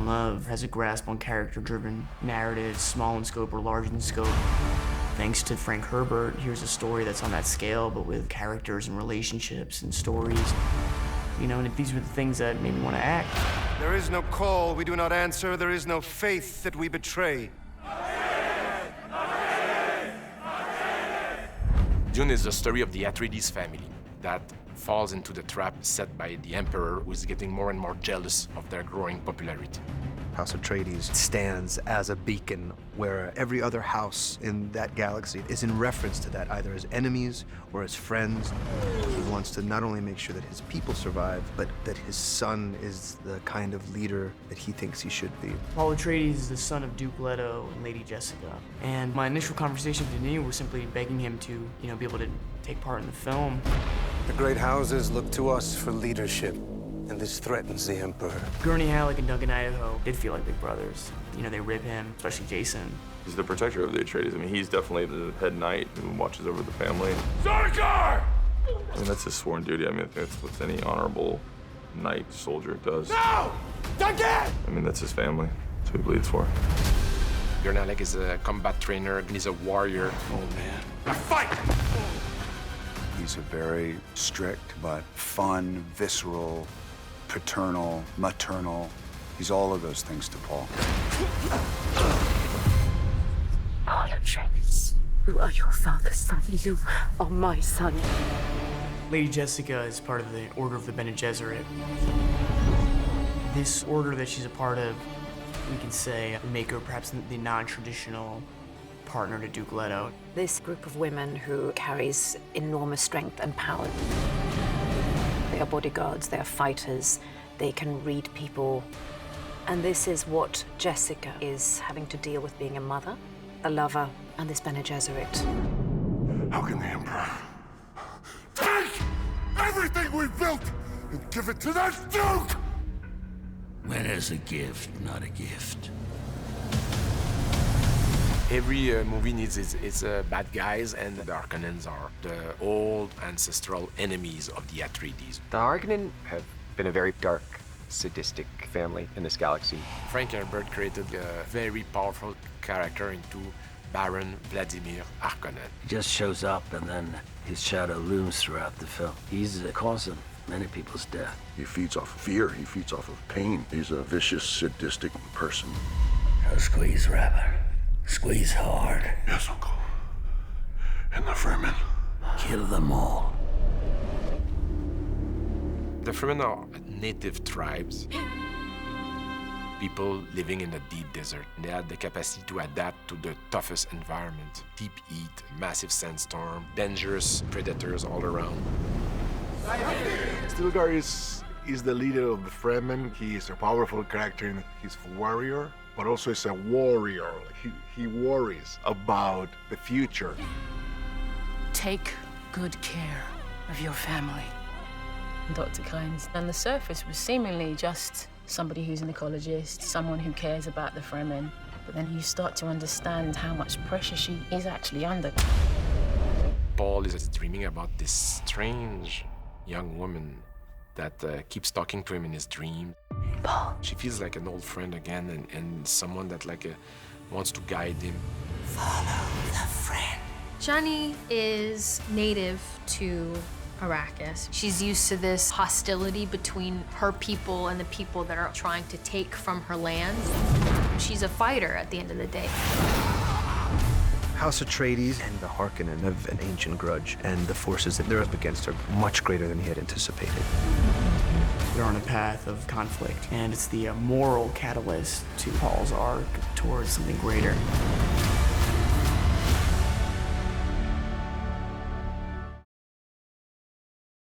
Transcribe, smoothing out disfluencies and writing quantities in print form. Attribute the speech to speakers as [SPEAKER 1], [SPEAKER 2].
[SPEAKER 1] love, has a grasp on character-driven narratives, small in scope or large in scope. Thanks to Frank Herbert, here's a story that's on that scale, but with characters and relationships and stories. You know, and these were the things that made me want to act.
[SPEAKER 2] There is no call we do not answer. There is no faith that we betray.
[SPEAKER 3] Dune is the story of the Atreides family that falls into the trap set by the Emperor, who is getting more and more jealous of their growing popularity.
[SPEAKER 4] House Atreides stands as a beacon where every other house in that galaxy is in reference to that, either as enemies or as friends. He wants to not only make sure that his people survive, but that his son is the kind of leader that he thinks he should be.
[SPEAKER 1] Paul Atreides is the son of Duke Leto and Lady Jessica. And my initial conversation with Denis was simply begging him to, you know, be able to take part in the film.
[SPEAKER 2] The great houses look to us for leadership, and this threatens the Emperor.
[SPEAKER 1] Gurney Halleck and Duncan Idaho did feel like big brothers. You know, they rib him, especially Jason.
[SPEAKER 5] He's the protector of the Atreides. I mean, he's definitely the head knight who watches over the family.
[SPEAKER 3] Sarkar!
[SPEAKER 5] I mean, that's his sworn duty. I mean, that's what any honorable knight soldier does.
[SPEAKER 3] No! Duncan!
[SPEAKER 5] I mean, that's his family. That's who he bleeds for.
[SPEAKER 3] Gurney Halleck is a combat trainer, and he's a warrior. Oh, man. Now fight!
[SPEAKER 6] He's a very strict but fun, visceral, paternal, maternal. He's all of those things to Paul.
[SPEAKER 7] Paul Atreides, you are your father's son. You are my son.
[SPEAKER 1] Lady Jessica is part of the Order of the Bene Gesserit. This order that she's a part of, we can say, make her perhaps the non-traditional partner to Duke Leto.
[SPEAKER 7] This group of women who carries enormous strength and power. They are bodyguards, they are fighters, they can read people. And this is what Jessica is having to deal with, being a mother, a lover, and this Bene Gesserit.
[SPEAKER 8] How can the Emperor take everything we've built and give it to that Duke?
[SPEAKER 9] When it's a gift, not a gift.
[SPEAKER 3] Every movie needs its bad guys, and the Harkonnens are the old ancestral enemies of the Atreides.
[SPEAKER 10] The Harkonnen have been a very dark, sadistic family in this galaxy.
[SPEAKER 3] Frank Herbert created a very powerful character into Baron Vladimir Harkonnen.
[SPEAKER 9] He just shows up, and then his shadow looms throughout the film. He's the cause of many people's death.
[SPEAKER 8] He feeds off of fear. He feeds off of pain. He's a vicious, sadistic person.
[SPEAKER 9] Now squeeze, Rabbit. Squeeze hard.
[SPEAKER 8] Yes, Uncle. And the Fremen.
[SPEAKER 9] Kill them all.
[SPEAKER 3] The Fremen are native tribes, people living in the deep desert. They had the capacity to adapt to the toughest environment. Deep heat, massive sandstorm, dangerous predators all around.
[SPEAKER 8] Stilgar is the leader of the Fremen. He is a powerful character. He's a warrior, but also is a warrior. He worries about the future.
[SPEAKER 11] Take good care of your family. Dr. Kynes, on the surface, was seemingly just somebody who's an ecologist, someone who cares about the Fremen. But then you start to understand how much pressure she is actually under.
[SPEAKER 3] Paul is dreaming about this strange young woman that keeps talking to him in his dreams.
[SPEAKER 7] Paul.
[SPEAKER 3] She feels like an old friend again, and someone that wants to guide him.
[SPEAKER 7] Follow the friend.
[SPEAKER 12] Shani is native to Arrakis. She's used to this hostility between her people and the people that are trying to take from her lands. She's a fighter at the end of the day.
[SPEAKER 4] House Atreides and the Harkonnen have an ancient grudge, and the forces that they're up against are much greater than he had anticipated.
[SPEAKER 1] They're on a path of conflict, and it's the moral catalyst to Paul's arc towards something greater.